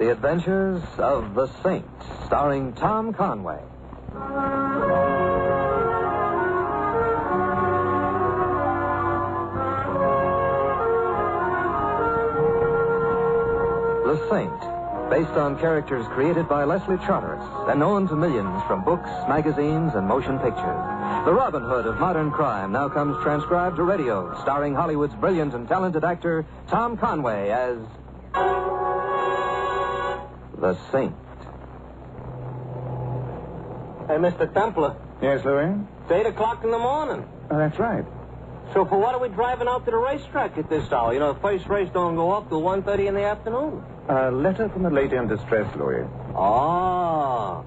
The Adventures of the Saint, starring Tom Conway. The Saint, based on characters created by Leslie Charteris and known to millions from books, magazines, and motion pictures. The Robin Hood of modern crime now comes transcribed to radio, starring Hollywood's brilliant and talented actor Tom Conway as the Saint. Hey, Mr. Templar. Yes, Louis? It's 8 o'clock in the morning. Oh, that's right. So for what are we driving out to the racetrack at this hour? You know, the first race don't go up till 1:30 in the afternoon. A letter from a lady in distress, Louis. Ah.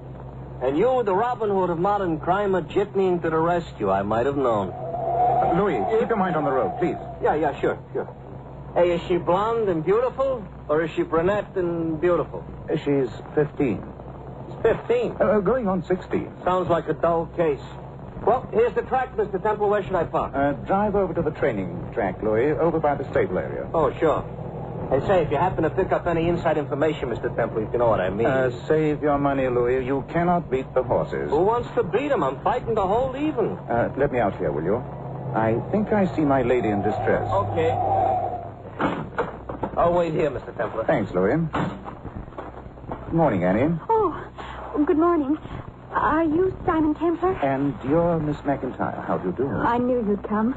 And you, the Robin Hood of modern crime, are jitneying to the rescue. I might have known. Louis, keep your mind on the road, please. Yeah, sure. Hey, is she blonde and beautiful, or is she brunette and beautiful? She's 15. She's 15. Going on 16. Sounds like a dull case. Well, here's the track, Mr. Temple. Where should I park? Drive over to the training track, Louis, over by the stable area. Oh, sure. Hey, say, if you happen to pick up any inside information, Mr. Temple, you know what I mean. Save your money, Louis. You cannot beat the horses. Who wants to beat them? I'm fighting to hold even. Let me out here, will you? I think I see my lady in distress. Okay. I'll wait here, Mr. Templar. Thanks, Louis. Good morning, Annie. Oh, good morning. Are you Simon Templar? And you're Miss McIntyre. How do you do? I knew you'd come.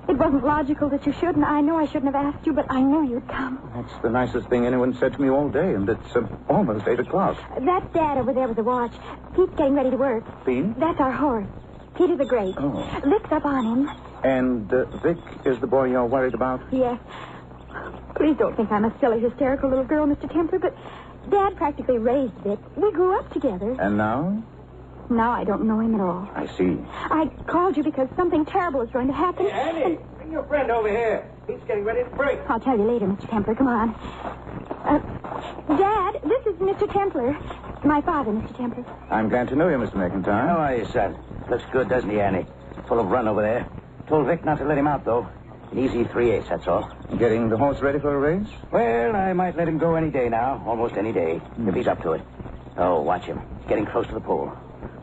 It wasn't logical that you should, and I know I shouldn't have asked you, but I knew you'd come. That's the nicest thing anyone said to me all day, and it's almost 8 o'clock. That's Dad over there with the watch. Pete's getting ready to work. Pete? That's our horse. Peter the Great. Oh. Vic's up on him. And Vic is the boy you're worried about? Yes. Please don't think I'm a silly, hysterical little girl, Mr. Templar, but Dad practically raised Vic. We grew up together. And now? Now I don't know him at all. I see. I called you because something terrible is going to happen. Hey, Annie, bring your friend over here. He's getting ready to break. I'll tell you later, Mr. Templar. Come on. Dad, this is Mr. Templar. My father, Mr. Templar. I'm glad to know you, Mr. McIntyre. How are you, son? Looks good, doesn't he, Annie? Full of run over there. Told Vic not to let him out, though. An easy 3/8, that's all. Getting the horse ready for a race? Well, I might let him go any day now. Almost any day. If he's up to it. Oh, watch him. He's getting close to the pole.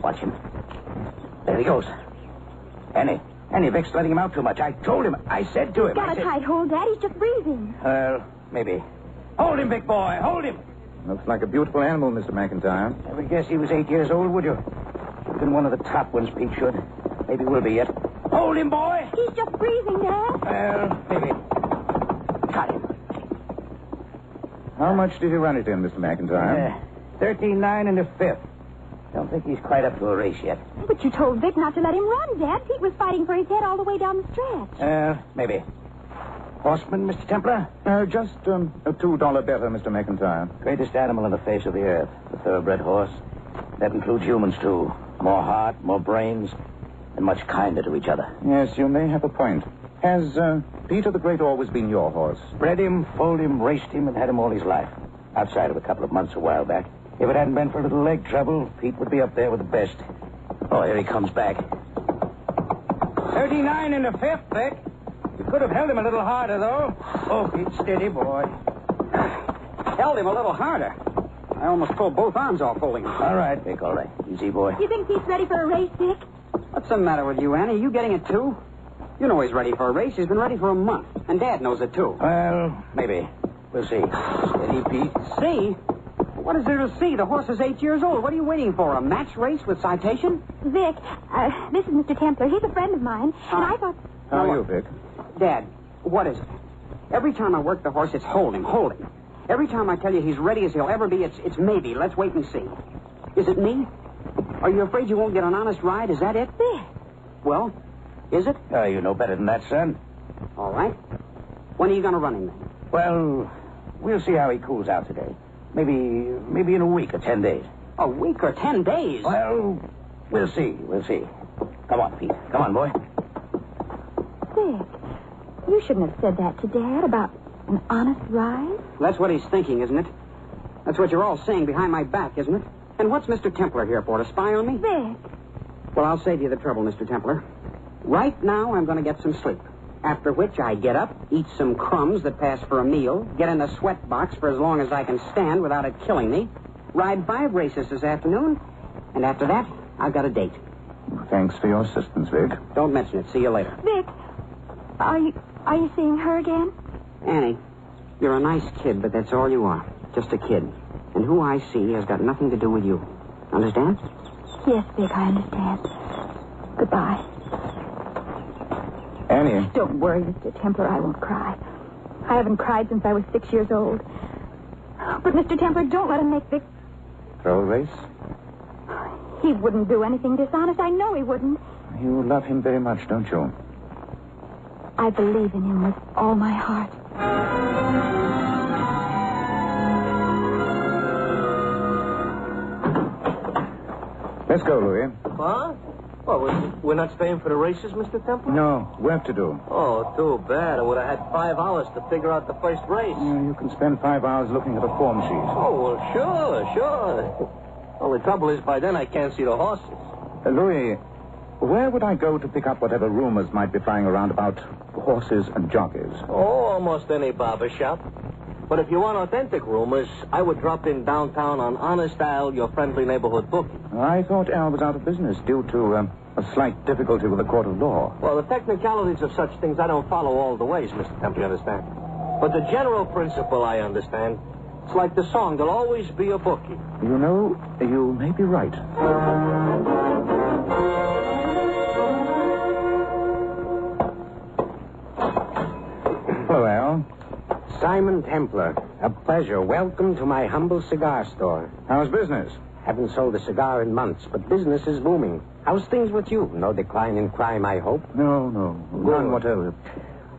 Watch him. There he goes. Annie, Vic's letting him out too much. I told him. I said to him. Got a tight hold, Dad. He's just breathing. Well, maybe. Hold him, big boy. Hold him. Looks like a beautiful animal, Mr. McIntyre. Never guess he was 8 years old, would you? Should have been one of the top ones, Pete should. Maybe will be yet. Hold him, boy. He's just breathing, Dad. Well, maybe. Got him. How much did you run it in, Mr. McIntyre? 13-9 in the fifth. Don't think he's quite up to a race yet. But you told Vic not to let him run, Dad. Pete was fighting for his head all the way down the stretch. Maybe. Horseman, Mr. Templar? Just a $2 better, Mr. McIntyre. Greatest animal on the face of the earth, the thoroughbred horse. That includes humans, too. More heart, more brains, and much kinder to each other. Yes, you may have a point. Has Peter the Great always been your horse? Bred him, foaled him, raced him, and had him all his life. Outside of a couple of months a while back. If it hadn't been for a little leg trouble, Pete would be up there with the best. Oh, here he comes back. 39 in the fifth, Vic. You could have held him a little harder, though. Oh, Pete, steady, boy. Held him a little harder. I almost pulled both arms off holding him. All right, Vic, all right. Easy, boy. You think Pete's ready for a race, Vic? What's the matter with you, Annie? You getting it, too? You know he's ready for a race. He's been ready for a month. And Dad knows it, too. Well, maybe. We'll see. Steady, Pete. See? What is there to see? The horse is 8 years old. What are you waiting for? A match race with citation? Vic, this is Mr. Templar. He's a friend of mine. And I thought... How are you, Vic? Dad, what is it? Every time I work the horse, it's hold him. Every time I tell you he's ready as he'll ever be, it's maybe. Let's wait and see. Is it me? Are you afraid you won't get an honest ride? Is that it? Vic. Well, is it? You know better than that, son. All right. When are you going to run him, then? Well, we'll see how he cools out today. Maybe in a week or 10 days. A week or 10 days? Well, we'll see. Come on, Pete. Come on, boy. Vic, you shouldn't have said that to Dad about an honest ride. That's what he's thinking, isn't it? That's what you're all saying behind my back, isn't it? And what's Mr. Templar here for, to spy on me? Vic. Well, I'll save you the trouble, Mr. Templar. Right now, I'm going to get some sleep. After which I get up, eat some crumbs that pass for a meal, get in a sweat box for as long as I can stand without it killing me, ride 5 races this afternoon, and after that, I've got a date. Thanks for your assistance, Vic. Don't mention it. See you later. Vic, are you seeing her again? Annie, you're a nice kid, but that's all you are. Just a kid. And who I see has got nothing to do with you. Understand? Yes, Vic, I understand. Goodbye. Annie. Don't worry, Mr. Templar. I won't cry. I haven't cried since I was 6 years old. But, Mr. Templar, don't let him make Vic... Throw a race? He wouldn't do anything dishonest. I know he wouldn't. You love him very much, don't you? I believe in him with all my heart. Let's go, Louis. Huh? Well, we're not staying for the races, Mr. Temple? No, work to do. Oh, too bad. I would have had 5 hours to figure out the first race. You can spend 5 hours looking at a form sheet. Oh, well, sure. Only trouble is by then I can't see the horses. Louis, where would I go to pick up whatever rumors might be flying around about horses and jockeys? Oh, almost any barber shop. But if you want authentic rumors, I would drop in downtown on Honest Al, your friendly neighborhood bookie. I thought Al was out of business due to a slight difficulty with the court of law. Well, the technicalities of such things I don't follow all the ways, Mr. Temple, you understand? But the general principle I understand. It's like the song, there'll always be a bookie. You know, you may be right. Hello, Al. Simon Templar, a pleasure. Welcome to my humble cigar store. How's business? Haven't sold a cigar in months, but business is booming. How's things with you? No decline in crime, I hope? No, none whatever.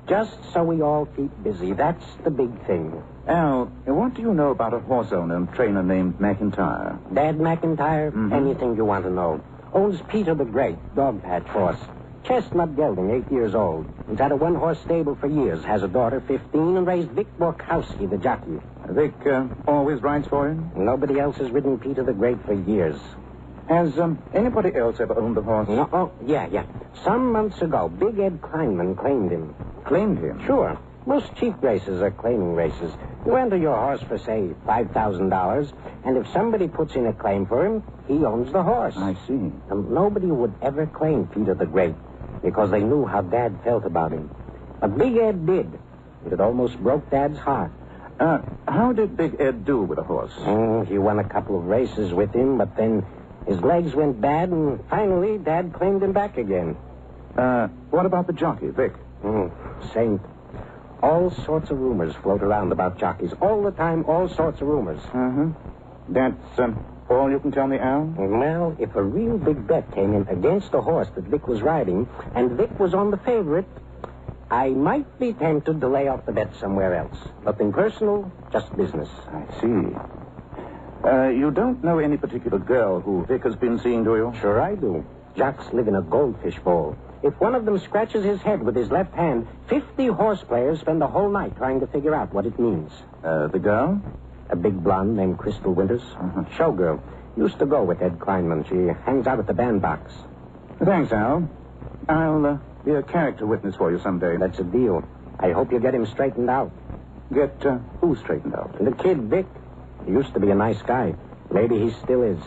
Just so we all keep busy. That's the big thing. Al, what do you know about a horse owner and trainer named McIntyre? Dad McIntyre? Mm-hmm. Anything you want to know. Owns Peter the Great, dog patch horse. Chestnut gelding, 8 years old. He's had a one-horse stable for years. Has a daughter, 15, and raised Vic Borkowski, the jockey. Vic always rides for him? Nobody else has ridden Peter the Great for years. Has anybody else ever owned the horse? No, oh, yeah. Some months ago, Big Ed Kleinman claimed him. Claimed him? Sure. Most cheap races are claiming races. You enter your horse for, say, $5,000, and if somebody puts in a claim for him, he owns the horse. I see. And nobody would ever claim Peter the Great because they knew how Dad felt about him. But Big Ed did. It almost broke Dad's heart. How did Big Ed do with the horse? He won a couple of races with him, but then his legs went bad, and finally Dad claimed him back again. What about the jockey, Vic? Saint. All sorts of rumors float around about jockeys. All the time, all sorts of rumors. Uh-huh. That's all you can tell me, Al? Well, if a real big bet came in against the horse that Vic was riding, and Vic was on the favorite, I might be tempted to lay off the bet somewhere else. Nothing personal, just business. I see. You don't know any particular girl who Vic has been seeing, do you? Sure I do. Jocks live in a goldfish bowl. If one of them scratches his head with his left hand, 50 horse players spend the whole night trying to figure out what it means. The girl? A big blonde named Crystal Winters. Showgirl. Used to go with Ed Kleinman. She hangs out at the bandbox. Thanks, Al. I'll be a character witness for you someday. That's a deal. I hope you get him straightened out. Get who straightened out? The kid, Vic. He used to be a nice guy. Maybe he still is.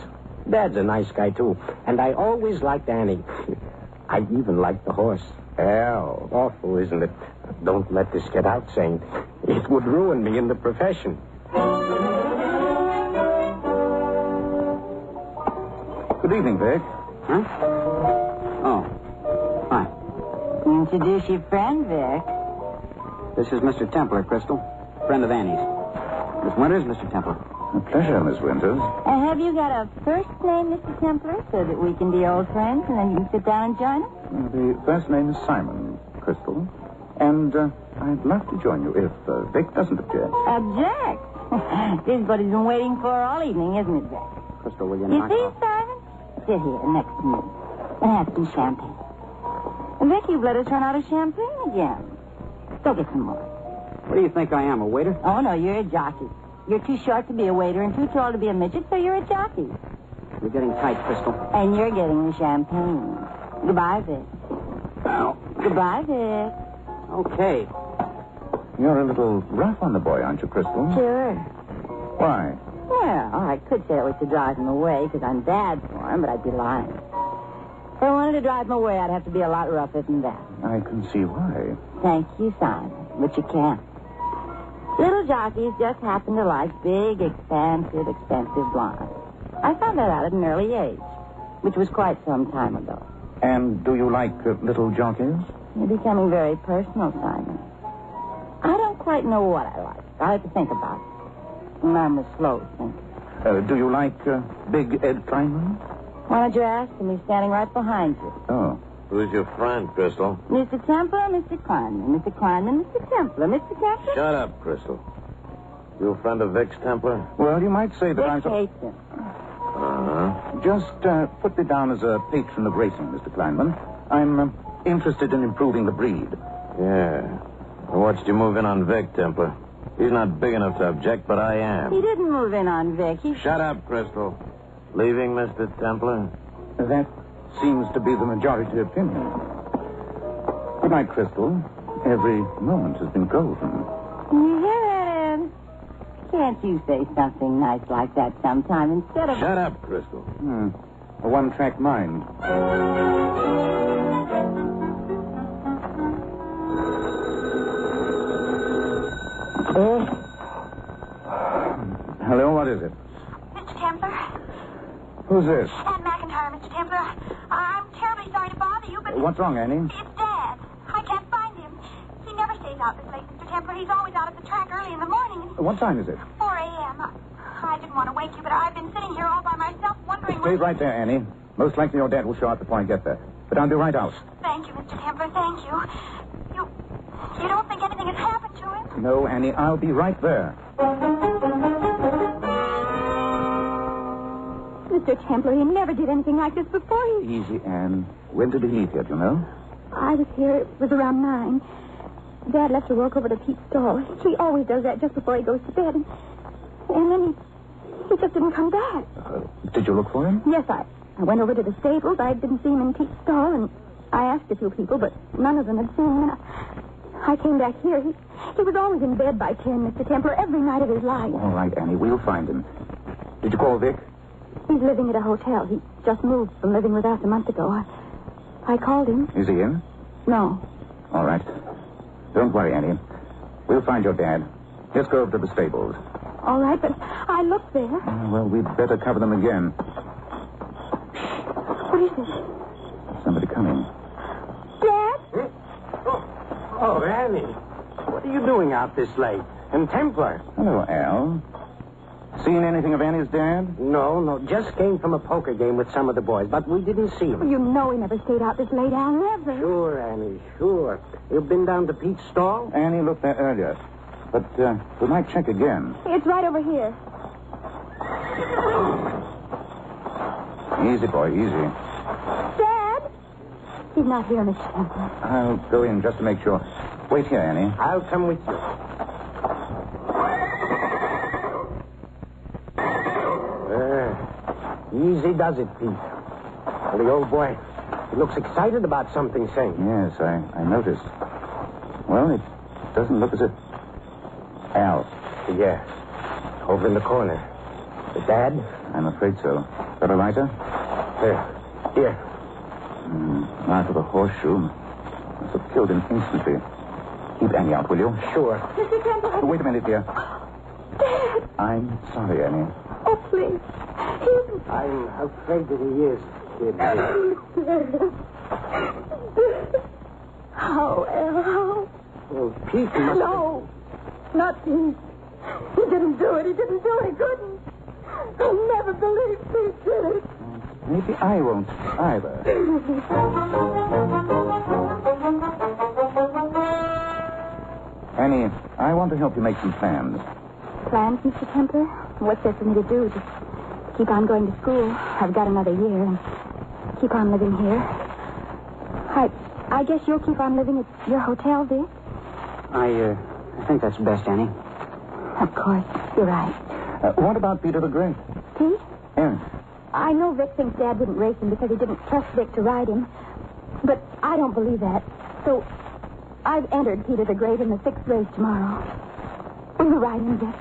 Dad's a nice guy, too. And I always liked Annie. I even liked the horse. Al. Awful, isn't it? Don't let this get out, Saint. It would ruin me in the profession. Good evening, Vic. Huh? Oh. Hi. Introduce your friend, Vic. This is Mr. Templar, Crystal. Friend of Annie's. Miss Winters, Mr. Templar. A pleasure, Miss Winters. Have you got a first name, Mr. Templar, so that we can be old friends and then you can sit down and join us? The first name is Simon, Crystal. And I'd love to join you if Vic doesn't object. Object? This is what he's been waiting for all evening, isn't it, Vic? Crystal, will you You knock see, off? Simon? Sit here next to me and have some champagne. Vic, you've let us run out of champagne again. Go get some more. What do you think I am, a waiter? Oh, no, you're a jockey. You're too short to be a waiter and too tall to be a midget, so you're a jockey. You're getting tight, Crystal. And you're getting the champagne. Goodbye, Vic. Ow. Goodbye, Vic. Okay. You're a little rough on the boy, aren't you, Crystal? Sure. Why? Well, I could say it was to drive him away because I'm bad for him, but I'd be lying. If I wanted to drive him away, I'd have to be a lot rougher than that. I can see why. Thank you, Simon, but you can't. Little jockeys just happen to like big, expansive blondes. I found that out at an early age, which was quite some time ago. And do you like little jockeys? You're becoming very personal, Simon. I don't quite know what I like. I have to think about it. And I'm a slow thinker. Do you like Big Ed Kleinman? Why don't you ask him? He's standing right behind you. Oh. Who's your friend, Crystal? Mr. Templar, Mr. Kleinman. Mr. Kleinman, Mr. Templar. Mr. Templar? Shut up, Crystal. You a friend of Vic's, Templar? Well, you might say that I'm... Vic hates him. Uh-huh. Just put me down as a patron of racing, Mr. Kleinman. I'm interested in improving the breed. Yeah. I watched you move in on Vic, Templar. He's not big enough to object, but I am. He didn't move in on Vic. Shut up, Crystal. Leaving, Mr. Templar? That seems to be the majority opinion. Good night, Crystal. Every moment has been golden. You hear that, Ed? Can't you say something nice like that sometime instead of... Shut up, Crystal. A one-track mind. Hello, what is it? Mr. Templar? Who's this? Anne McIntyre, Mr. Templar. I'm terribly sorry to bother you, but... What's wrong, Annie? It's Dad. I can't find him. He never stays out this late, Mr. Templar. He's always out at the track early in the morning. What time is it? 4 a.m. I didn't want to wake you, but I've been sitting here all by myself wondering... Stay right there, Annie. Most likely your dad will show up before I get there. But I'll be right out. Thank you, Mr. Templar. Thank you. You don't think anything has happened to him? No, Annie, I'll be right there. Mr. Templar, he never did anything like this before. Easy, Anne. When did he leave here, do you know? I was here. It was around 9. Dad left to walk over to Pete's stall. He always does that just before he goes to bed. And then he just didn't come back. Did you look for him? Yes, I went over to the stables. I didn't see him in Pete's stall, and I asked a few people, but none of them had seen him. And I came back here. He was always in bed by 10, Mr. Templar, every night of his life. All right, Annie, we'll find him. Did you call Vic? He's living at a hotel. He just moved from living with us a month ago. I called him. Is he in? No. All right. Don't worry, Annie. We'll find your dad. Let's go over to the stables. All right, but I looked there. Well, we'd better cover them again. What is it? Somebody coming. Dad? Oh, Annie. What are you doing out this late? And Templar? Hello, Al. Seen anything of Annie's dad? No. Just came from a poker game with some of the boys, but we didn't see him. You know he never stayed out this late, Al. Never. Sure, Annie, sure. You've been down to Pete's stall? Annie looked there earlier. But we might check again. It's right over here. Easy, boy, easy. Dad? He's not here, Mr. Templar. I'll go in just to make sure. Wait here, Annie. I'll come with you. Easy does it, Pete. Well, the old boy, he looks excited about something, saying. Yes, I noticed. Well, it doesn't look as if... Al. Yeah, over in the corner. The dad? I'm afraid so. Got a lighter? Here. Knife with a horseshoe. Must have killed him instantly. Keep Annie out, will you? Sure. Mr. Templar. Wait a minute, dear. Dad. I'm sorry, Annie. Oh, please. I'm afraid that he is, kid. How, Al? Well, Pete must... No. Not Pete. He didn't do it. He couldn't. I'll never believe Pete did it. Maybe I won't either. Annie, I want to help you make some plans. Plans, Mr. Templar? What's there for me to do? Just keep on going to school. I've got another year and keep on living here. I guess you'll keep on living at your hotel, Vic? I think that's best, Annie. Of course. You're right. What about Peter the Great? Pete? Yes. I know Vic thinks Dad didn't race him because he didn't trust Vic to ride him. But I don't believe that. So I've entered Peter the Great in the 6th race tomorrow. Will you ride him, Vic?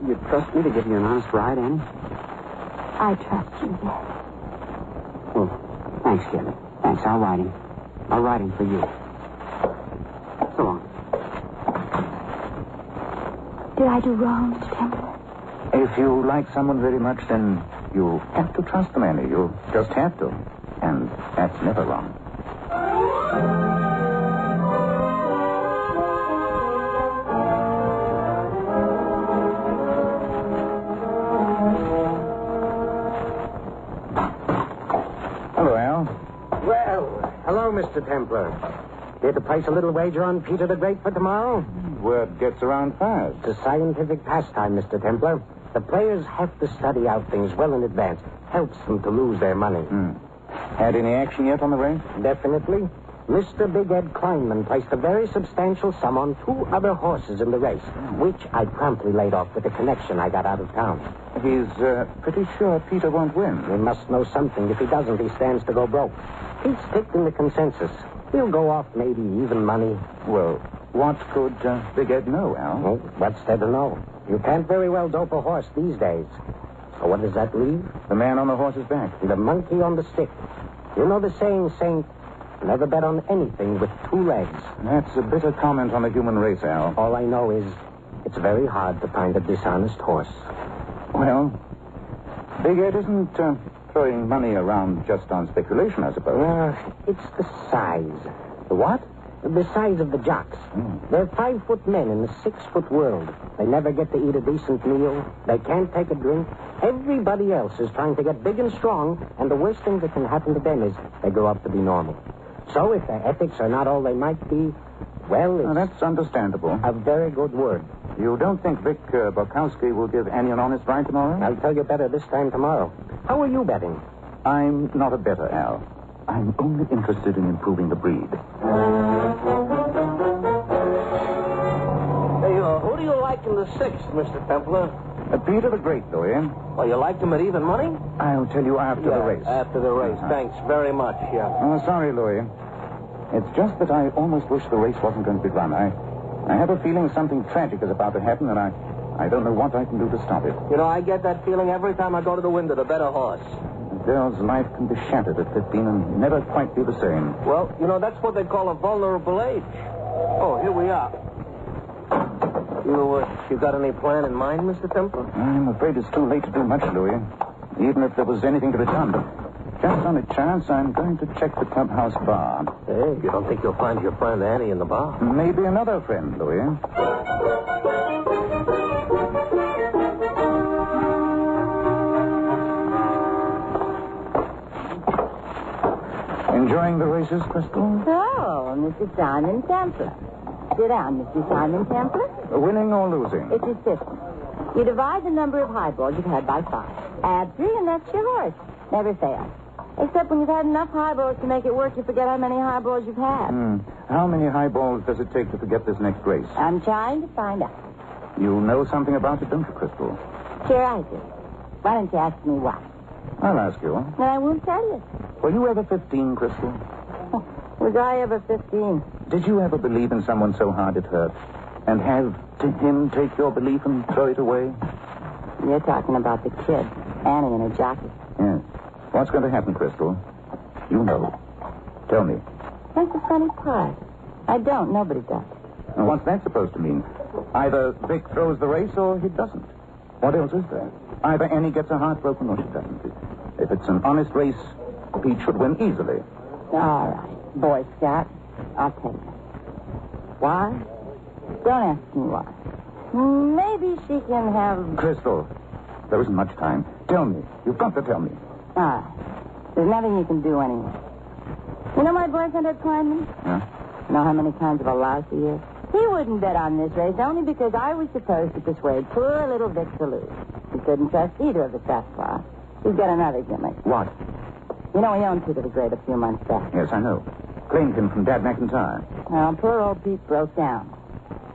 You trust me to give you an honest ride, Annie? I trust you, Vic. Well, thanks, kid. Thanks. I'll ride him. I'll ride him for you. So long. Did I do wrong, Mr. Temple? If you like someone very much, then you have to trust them, Annie. You just have to. And that's never wrong. Hello, Al. Well, hello, Mr. Templar. Here to place a little wager on Peter the Great for tomorrow? Word gets around fast. It's a scientific pastime, Mr. Templar. The players have to study out things well in advance. Helps them to lose their money. Had any action yet on the race? Definitely. Mr. Big Ed Kleinman placed a very substantial sum on 2 other horses in the race, which I promptly laid off with a connection I got out of town. He's pretty sure Peter won't win. He must know something. If he doesn't, he stands to go broke. He's picked in the consensus. He'll go off maybe even money. Well, what could Big Ed know, Al? Well, what's there to know? You can't very well dope a horse these days. So what does that leave? The man on the horse's back. The monkey on the stick. You know the saying, Saint, never bet on anything with 2 legs. That's a bitter comment on the human race, Al. All I know is it's very hard to find a dishonest horse. Well, Big Ed isn't throwing money around just on speculation, I suppose. It's the size. The what? The size of the jocks. They're 5-foot men in a 6-foot world. They never get to eat a decent meal. They can't take a drink. Everybody else is trying to get big and strong, and the worst thing that can happen to them is they grow up to be normal. So if their ethics are not all they might be, well, it's That's understandable. a very good word. You don't think Vic Bukowski will give Annie an honest ride tomorrow? I'll tell you better this time tomorrow. How are you betting? I'm not a bettor, Al. I'm only interested in improving the breed. Hey, who do you like in the 6th, Mr. Templar? Peter the Great, though, eh? Well, you liked him at even money? I'll tell you after the race. After the race. Thanks very much, yeah. Oh, sorry, Louis. It's just that I almost wish the race wasn't going to be run. I have a feeling something tragic is about to happen, and I don't know what I can do to stop it. You know, I get that feeling every time I go to the window to bet a horse. A girl's life can be shattered at 15 and never quite be the same. Well, you know, that's what they call a vulnerable age. Oh, here we are. You got any plan in mind, Mr. Templar? I'm afraid it's too late to do much, Louis. Even if there was anything to be done. But just on a chance, I'm going to check the clubhouse bar. Hey, you don't think you'll find your friend Annie in the bar? Maybe another friend, Louis. Enjoying the races, Crystal? Oh, Mr. Simon Templar. Sit down, Mr. Simon Templar. Winning or losing? It's a system. You divide the number of highballs you've had by 5. Add 3, and that's your horse. Never fails. Except when you've had enough highballs to make it work, you forget how many highballs you've had. How many highballs does it take to forget this next race? I'm trying to find out. You know something about it, don't you, Crystal? Sure I do. Why don't you ask me why? I'll ask you. Then I won't tell you. Were you ever 15, Crystal? Was I ever 15? Did you ever believe in someone so hard it hurt? And have him take your belief and throw it away? You're talking about the kid, Annie and her jockey. Yes. What's going to happen, Crystal? You know. Tell me. That's the funny part. I don't. Nobody does. Now, what's that supposed to mean? Either Vic throws the race or he doesn't. What else is there? Either Annie gets her heart broken or she doesn't. If it's an honest race, Pete should win easily. All right. Boy Scout, I'll tell you. Why? Don't ask me why. Maybe she can have... Crystal, there isn't much time. Tell me. You've got to tell me. All right. There's nothing you can do anyway. You know my boyfriend at Kleinman? Yeah? Know how many kinds of a louse he is? He wouldn't bet on this race only because I was supposed to persuade poor little Vic to lose. He couldn't trust either of us that far. He's got another gimmick. What? You know, he owned Peter the Great a few months back. Yes, I know. Claimed him from Dad McIntyre. Well, poor old Pete broke down.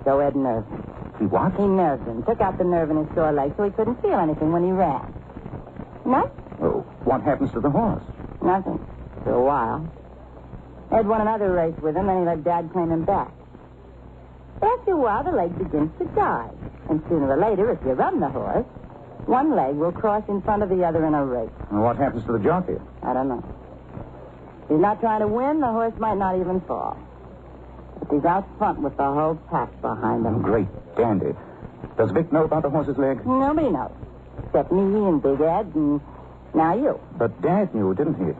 So Ed nerved him. He what? He nerved him. Took out the nerve in his sore leg so he couldn't feel anything when he ran. No? Oh, what happens to the horse? Nothing. For a while. Ed won another race with him, then he let Dad claim him back. After a while, the leg begins to die. And sooner or later, if you run the horse, one leg will cross in front of the other in a race. And what happens to the jockey? I don't know. If he's not trying to win, the horse might not even fall. But he's out front with the whole pack behind him. Great dandy. Does Vic know about the horse's leg? Nobody knows. Except me and Big Ed and now you. But Dad knew, didn't he?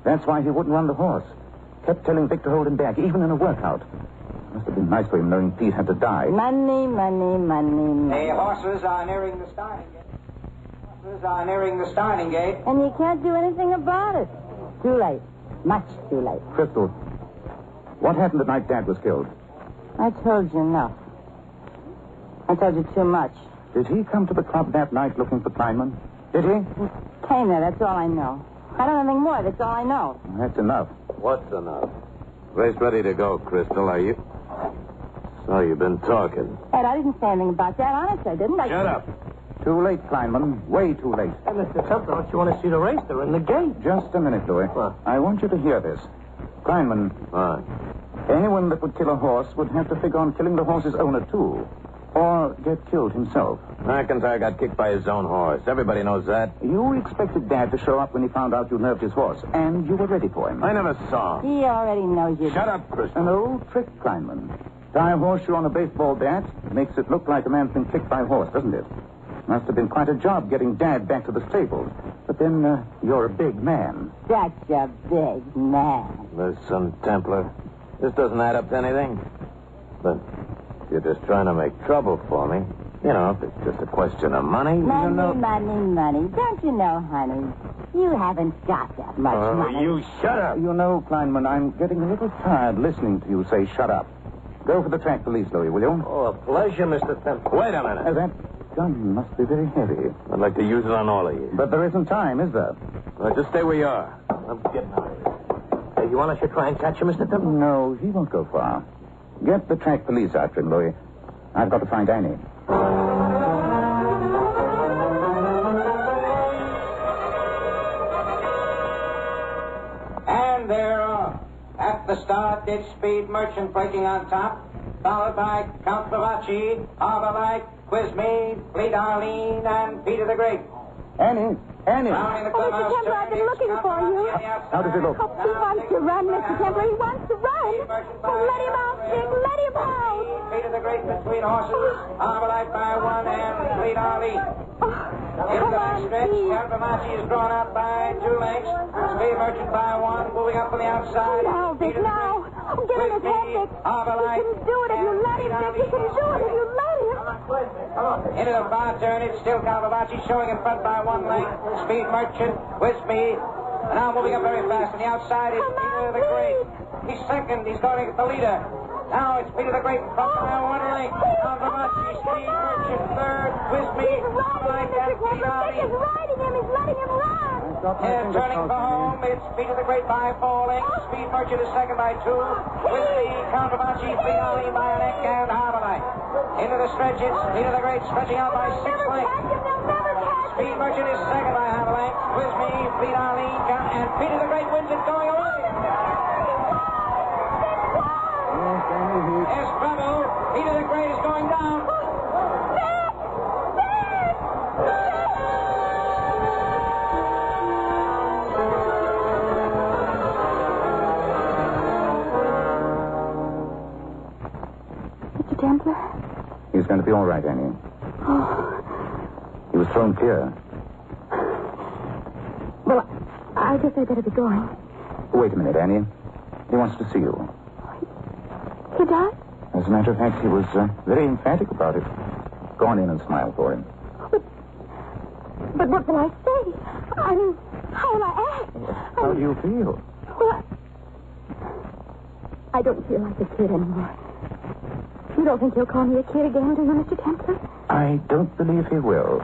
That's why he wouldn't run the horse. Kept telling Vic to hold him back, even in a workout. Must have been nice for him knowing Pete had to die. Money, money, money, money. The horses are nearing the starting gate. Horses are nearing the starting gate. And you can't do anything about it. Too late. Much too late. Crystal, what happened the night Dad was killed? I told you enough. I told you too much. Did he come to the club that night looking for Kleinman? Did he? Came there, that's all I know. I don't know anything more, that's all I know. That's enough. What's enough? Race ready to go, Crystal, are you? So you've been talking. Ed, I didn't say anything about that. Honest, I didn't. Shut up. Too late, Kleinman. Way too late. Hey, Mr. Templer, don't you want to see the race? They're in the gate. Just a minute, Louis. What? I want you to hear this. Kleinman, anyone that would kill a horse would have to figure on killing the horse's owner, too. Or get killed himself. McIntyre got kicked by his own horse. Everybody knows that. You expected Dad to show up when he found out you nerved his horse, and you were ready for him. I never saw him. He already knows you. Shut up, Crystal. An old trick, Kleinman. Tie a horseshoe on a baseball bat makes it look like a man's been kicked by a horse, doesn't it? Must have been quite a job getting Dad back to the stables. But then you're a big man. Such a big man. Listen, Templar, this doesn't add up to anything. But you're just trying to make trouble for me. You know, if it's just a question of money, Money, you know... money. Don't you know, honey? You haven't got that much money. You shut up. You know, Kleinman, I'm getting a little tired listening to you say shut up. Go for the track police, Louis, will you? Oh, a pleasure, Mr. Templer. Wait a minute. That gun must be very heavy. I'd like to use it on all of you. But there isn't time, is there? Just stay where you are. I'm getting out of here. Hey, you want us to try and catch him, Mr. Templer? No, he won't go far. Get the track police after him, Louis. I've got to find Annie. And they're off. At the start, Dead Speed Merchant breaking on top, followed by Count Bavacci, Harbor Light, Quizme, Fleet Arlene, and Peter the Great. Annie! Rounding the Oh, Mr. clubhouse Templer, I've been turn, looking it's for Count you. Bavacci on the outside. How does he look? Oh, he wants to run, Mr. Templer. He wants to run. Oh, let him out, Bink. Let him out. Peter the Great between horses, Harbor Light by one, and Fleet Arlene. In the back stretch, Count Bavacci is drawn out by 2 lengths. Speed Merchant by 1, moving up from the outside. Now, Vic, now. Oh, get in his head, Vic. Harbor You Light. can do it if you let him, Vic. You can do it if you let him. Into the far turn, it's still Count Bavacci showing in front by 1 length. Speed Merchant with me. Now moving up very fast. On the outside is Peter the Great. He's second. He's going to get the leader. Now it's Peter the Great in front by 1 length. Count Bavacci, Speed Merchant third. With me. He's riding him, Mr. Templer. Vic is riding him. He's letting him run. Turning for home, it's Peter the Great by 4 lengths. Speed Merchant is second by 2. With me, Count Bavacci, Fleet Arlene by a neck, and Harbor Light. Into the stretch, it's Peter the Great stretching out by 6 Never lengths. catch him. They'll never catch him. Speed Merchant is second by half a length. With me, Fleet Arlene, and Peter the Great wins it going away. There's trouble. Peter the Great is going down. Mr. Templer? He's going to be all right, Annie. He was thrown clear. Well, I guess I better be going. Wait a minute, Annie. He wants to see you. He does? As a matter of fact, he was very emphatic about it. Go on in and smile for him. But what will I say? I mean, how will I act? How do you feel? Well, I don't feel like a kid anymore. You don't think he'll call me a kid again, do you, Mr. Templer? I don't believe he will.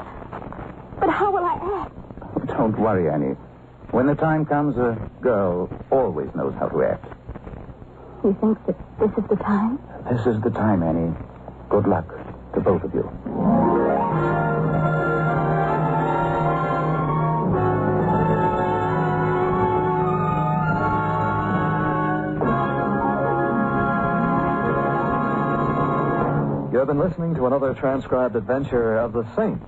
But how will I act? Don't worry, Annie. When the time comes, a girl always knows how to act. You think that this is the time? This is the time, Annie. Good luck to both of you. You have been listening to another transcribed adventure of the Saint.